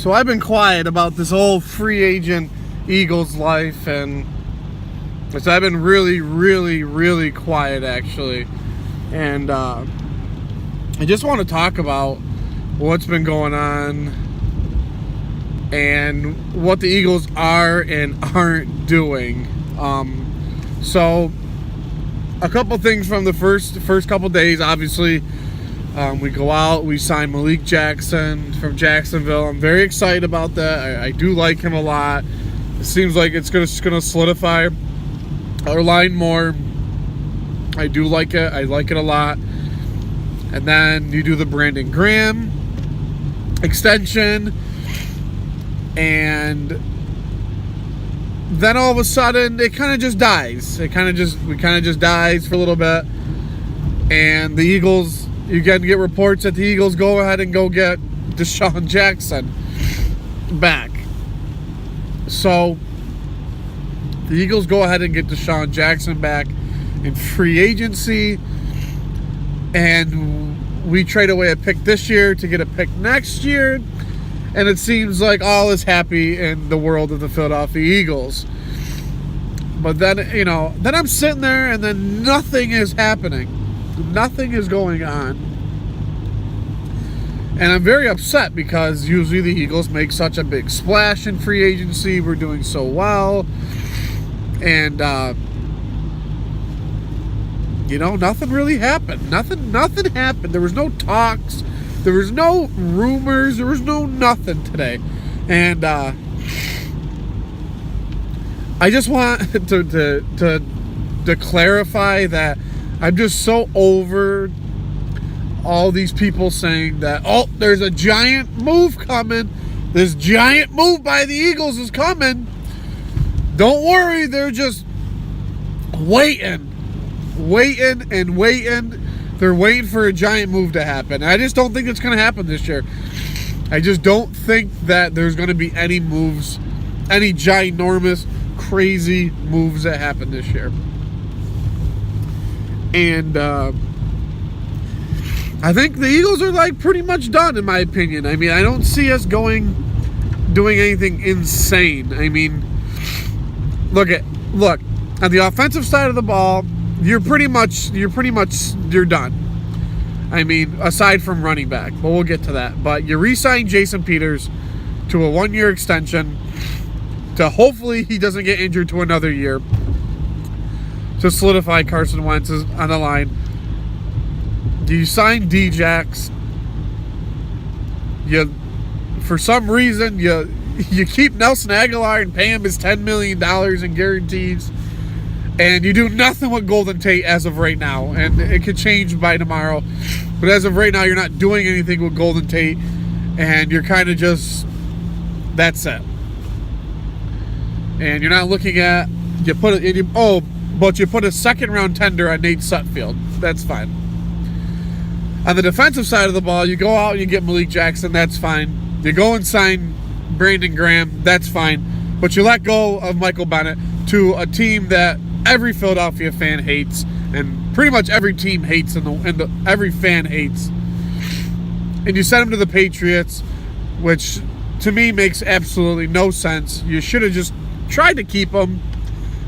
So I've been quiet about this whole free agent Eagles life, and so I've been really quiet actually. And I just want to talk about what's been going on and what the Eagles are and aren't doing. So a couple things from the first couple days. Obviously, we go out, we sign Malik Jackson from Jacksonville. I'm very excited about that. I do like him a lot. It seems like it's going to solidify our line more. I do like it. I like it a lot. And then you do the Brandon Graham extension, and then all of a sudden it kind of just dies. We kind of just dies for a little bit. And the Eagles, you get reports that the Eagles go ahead and go get Deshaun Jackson back. So the Eagles go ahead and get Deshaun Jackson back in free agency, and we trade away a pick this year to get a pick next year, and it seems like all is happy in the world of the Philadelphia Eagles. But then, then I'm sitting there and then nothing is happening. Nothing is going on. And I'm very upset because usually the Eagles make such a big splash in free agency. We're doing so well. And, nothing really happened. Nothing happened. There was no talks. There was no rumors. There was no nothing today. And I just want to clarify that I'm just so over all these people saying that, oh, there's a giant move coming. This giant move by the Eagles is coming. Don't worry, they're just waiting. They're waiting for a giant move to happen. I just don't think it's going to happen this year. I just don't think that there's going to be any moves, any ginormous, crazy moves that happen this year. And I think the Eagles are pretty much done, in my opinion. I mean, I don't see us doing anything insane. I mean, look on the offensive side of the ball, you're done. I mean, aside from running back, but we'll get to that. But you re-signed Jason Peters to a 1-year extension to hopefully he doesn't get injured to another year to solidify Carson Wentz on the line. You signed D-Jax. For some reason, you keep Nelson Aguilar and pay him his $10 million in guarantees. And you do nothing with Golden Tate as of right now. And it could change by tomorrow. But as of right now, you're not doing anything with Golden Tate. And you're kind of just, that's it. And you're not looking at, but you put a second-round tender on Nate Sutfield. That's fine. On the defensive side of the ball, you go out and you get Malik Jackson. That's fine. You go and sign Brandon Graham. That's fine. But you let go of Michael Bennett to a team that every Philadelphia fan hates, and pretty much every team hates, and every fan hates. And you sent him to the Patriots, which to me makes absolutely no sense. You should have just tried to keep him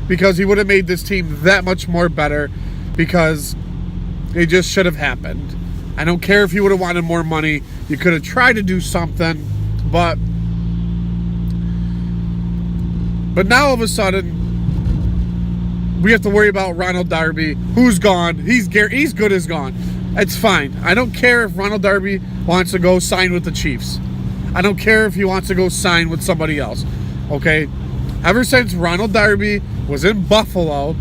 because he would have made this team that much more better, because it just should have happened. I don't care if he would have wanted more money. You could have tried to do something, but now all of a sudden we have to worry about Ronald Darby, who's gone. He's good as gone. It's fine. I don't care if Ronald Darby wants to go sign with the Chiefs. I don't care if he wants to go sign with somebody else. Okay? Ever since Ronald Darby was in Buffalo,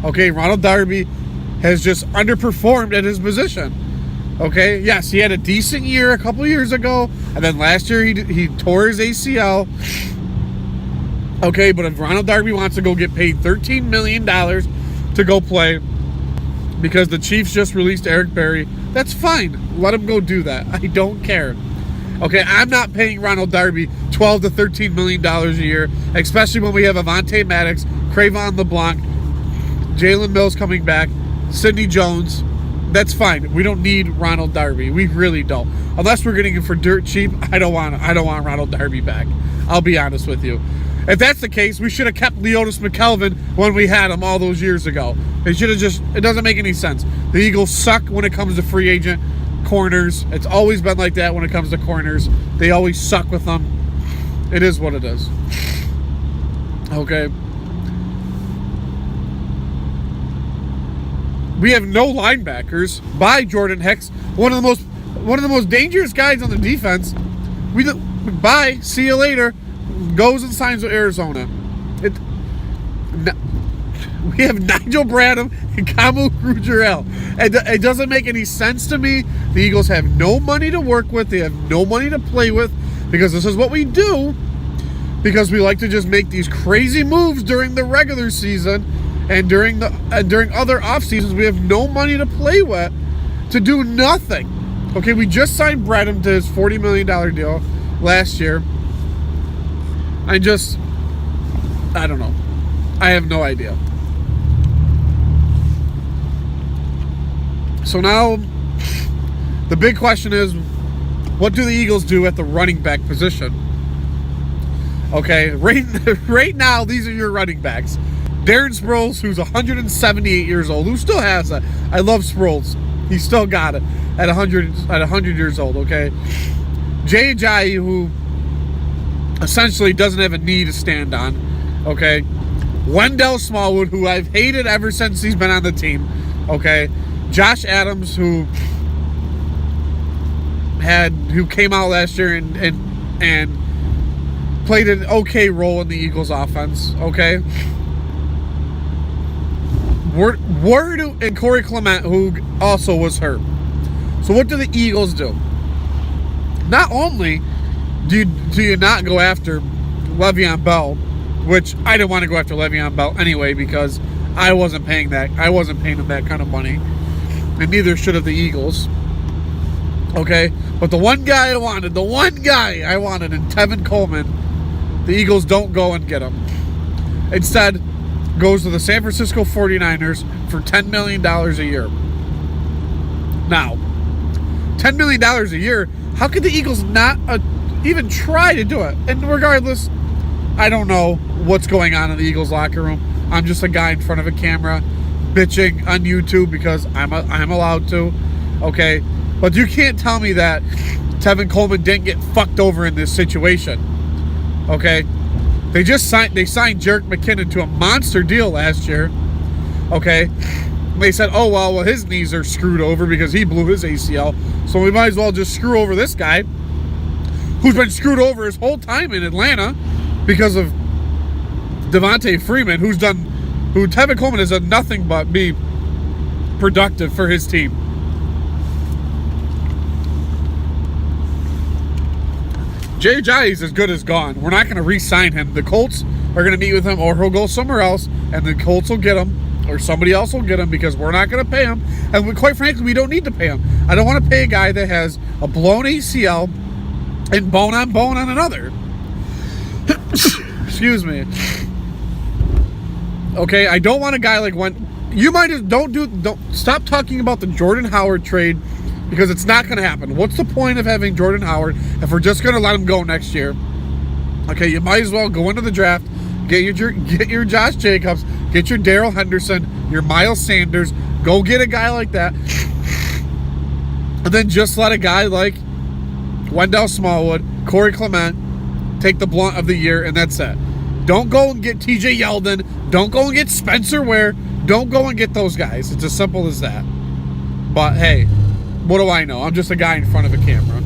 okay, Ronald Darby has just underperformed at his position. Okay? Yes, he had a decent year a couple years ago, and then last year he tore his ACL. Okay, but if Ronald Darby wants to go get paid $13 million to go play because the Chiefs just released Eric Berry, that's fine. Let him go do that. I don't care. Okay, I'm not paying Ronald Darby $12 to $13 million a year, especially when we have Avonte Maddox, Cravon LeBlanc, Jalen Mills coming back, Sidney Jones, That's fine. We don't need Ronald Darby. We really don't. Unless we're getting him for dirt cheap, I don't want Ronald Darby back. I'll be honest with you. If that's the case, we should have kept Leotis McKelvin when we had him all those years ago. It should have just, it doesn't make any sense. The Eagles suck when it comes to free agent corners. It's always been like that when it comes to corners. They always suck with them. It is what it is. Okay. We have no linebackers. By Jordan Hicks, one of the most dangerous guys on the defense. Bye. See you later. Goes and signs with Arizona. We have Nigel Bradham and Kamu Grugier. It doesn't make any sense to me. The Eagles have no money to work with. They have no money to play with because this is what we do. Because we like to just make these crazy moves during the regular season and during other off seasons. We have no money to play with to do nothing. Okay, we just signed Bradham to his $40 million deal last year. I don't know. I have no idea. So now, the big question is, what do the Eagles do at the running back position? Okay, right now, these are your running backs. Darren Sproles, who's 178 years old, who still has it. I love Sproles. He still got it at 100 years old, okay? Jay Ajayi, who essentially doesn't have a knee to stand on, okay? Wendell Smallwood, who I've hated ever since he's been on the team, okay? Josh Adams, who came out last year and played an okay role in the Eagles offense, okay? Ward and Corey Clement, who also was hurt. So what do the Eagles do? Not only do you not go after Le'Veon Bell, which I didn't want to go after Le'Veon Bell anyway because I wasn't paying him that kind of money, and neither should have the Eagles. Okay, but the one guy I wanted, in Tevin Coleman, the Eagles don't go and get him. Instead, goes to the San Francisco 49ers for $10 million a year. Now, $10 million a year, how could the Eagles not even try to do it? And regardless, I don't know what's going on in the Eagles locker room. I'm just a guy in front of a camera bitching on YouTube because I'm allowed to, okay? But you can't tell me that Tevin Coleman didn't get fucked over in this situation, okay? They signed Jerick McKinnon to a monster deal last year, okay? They said, oh, well, his knees are screwed over because he blew his ACL, so we might as well just screw over this guy who's been screwed over his whole time in Atlanta because of Devontae Freeman, who Tevin Coleman has done nothing but be productive for his team. Jay Ajayi is as good as gone. We're not going to re-sign him. The Colts are going to meet with him, or he'll go somewhere else, and the Colts will get him, or somebody else will get him because we're not going to pay him. And quite frankly, we don't need to pay him. I don't want to pay a guy that has a blown ACL and bone on another. Excuse me. Okay, I don't want a guy like don't stop talking about the Jordan Howard trade because it's not going to happen. What's the point of having Jordan Howard if we're just going to let him go next year? Okay, you might as well go into the draft, get your Josh Jacobs, get your Darrell Henderson, your Miles Sanders, go get a guy like that, and then just let a guy like Wendell Smallwood, Corey Clement take the blunt of the year, and that's it. Don't go and get TJ Yeldon. Don't go and get Spencer Ware. Don't go and get those guys. It's as simple as that. But hey, what do I know? I'm just a guy in front of a camera.